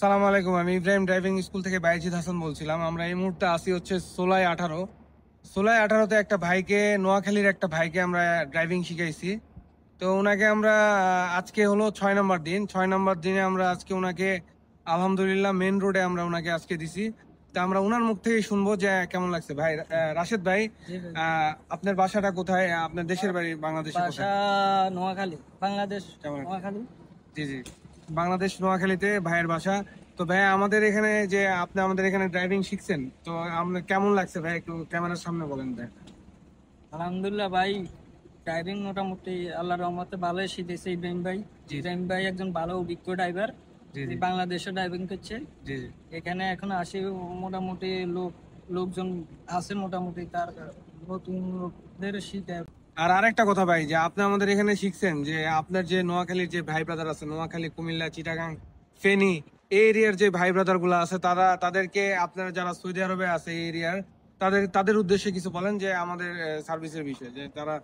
সালাম আলাইকুম। আমি ইব্রাহিম ড্রাইভিং স্কুল থেকে বাইজিদ হাসান বলছিলাম। আমরা এই মুহূর্তে আসি হচ্ছে 16/18। 16/18-তে একটা ভাইকে, নোয়াখালীর একটা ভাইকে আমরা ড্রাইভিং শিখাইছি। তো ওনাকে আমরা আজকে হলো 6 নম্বর দিন। 6 নম্বর দিনে আমরা আজকে ওনাকে আলহামদুলিল্লাহ মেন রোডে আমরা ওনাকে আজকে দিছি। তা আমরা ওনার মুখ থেকে শুনবো যে কেমন লাগছে। ভাই রাশেদ ভাই, জি ভাই। আপনার বাসাটা কোথায়? আপনার দেশের বাড়ি বাংলাদেশে বাসা কোথায়? নোয়াখালী, বাংলাদেশ। কেমন? নোয়াখালী। জি জি, বাংলাদেশ নোয়াখালীতে ভাইয়ের বাসা। তো ভাই আমাদের এখানে যে আপনি আমাদের এখানে ড্রাইভিং শিখছেন, তো আপনার কেমন লাগছে ভাই? একটু ক্যামেরার সামনে বলেন ভাই। আলহামদুলিল্লাহ ভাই, ড্রাইভিং মোটামুটি আল্লাহর রহমতে ভালোই শিখেছে ইব্রাহিম ভাই। জি। ইব্রাহিম ভাই একজন ভালো অভিজ্ঞ ড্রাইভার। জি জি বাংলাদেশে ড্রাইভিং করছে। জি জি। এখানে এখন আসি মোটামুটি লোকজন আছে, মোটামুটি তার নতুন লোকদের শিখে। আর আরেকটা কথা ভাই, যে আপনি আমাদের এখানে শিখছেন যে আপনার যে নোয়াখালীর যে ভাই ব্রাদার আছে, নোয়াখালী, কুমিল্লা, চিটাগাং, ফেনী, এই এরিয়ার যে ভাই ব্রাদার গুলো আছে, তাদেরকে আপনারা যারা সৌদি আরবে আছে এই এরিয়ার, তাদের উদ্দেশ্যে কিছু বলেন যে আমাদের সার্ভিসের বিষয়ে, যে তারা।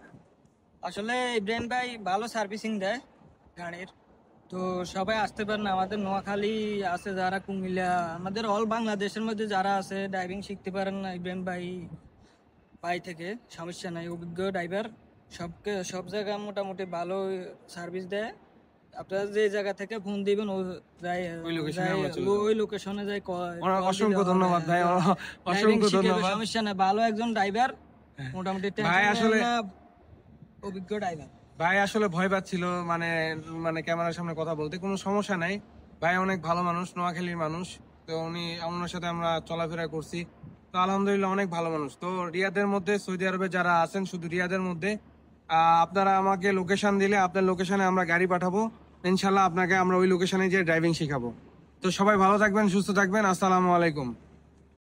আসলে ইব্রাহিম ভাই ভালো সার্ভিসিং দেয় গাড়ির। তো সবাই আসতে পারেন, আমাদের নোয়াখালী আছে যারা, কুমিল্লা, আমাদের অল বাংলাদেশের মধ্যে যারা আছে ড্রাইভিং শিখতে পারেন না ইব্রাহিম ভাই ভাই থেকে, সমস্যা নাই। অভিজ্ঞ ড্রাইভার, সব জায়গায় মোটামুটি ভালো সার্ভিস দেয়। আপনারা যে জায়গা থেকে ফোন দিবেন ও যায়, ওই লোকেশনে আমরা চলে যাবো। ওই লোকেশনে যায়। অসংখ্য ধন্যবাদ ভাই, অসংখ্য ধন্যবাদ। সমস্যা নাই, ভালো একজন ড্রাইভার, মোটামুটি ভাই আসলে অভিজ্ঞ ড্রাইভার। ভাই আসলে ভয় পাচ্ছিল, মানে মানে ক্যামেরার সামনে কথা বলতে। কোনো সমস্যা নাই, ভাই অনেক ভালো মানুষ, নোয়াখালীর মানুষ। তো ওনার সাথে আমরা চলাফেরা করছি, তো আলহামদুলিল্লাহ অনেক ভালো মানুষ। তো রিয়াদের মধ্যে, সৌদি আরবে যারা আছেন, শুধু রিয়াদের মধ্যে আপনারা আমাকে লোকেশন দিলে আপনার লোকেশনে আমরা গাড়ি পাঠাবো। ইনশাল্লাহ আপনাকে আমরা ওই লোকেশনে গিয়ে ড্রাইভিং শিখাবো। তো সবাই ভালো থাকবেন, সুস্থ থাকবেন। আসসালামু আলাইকুম।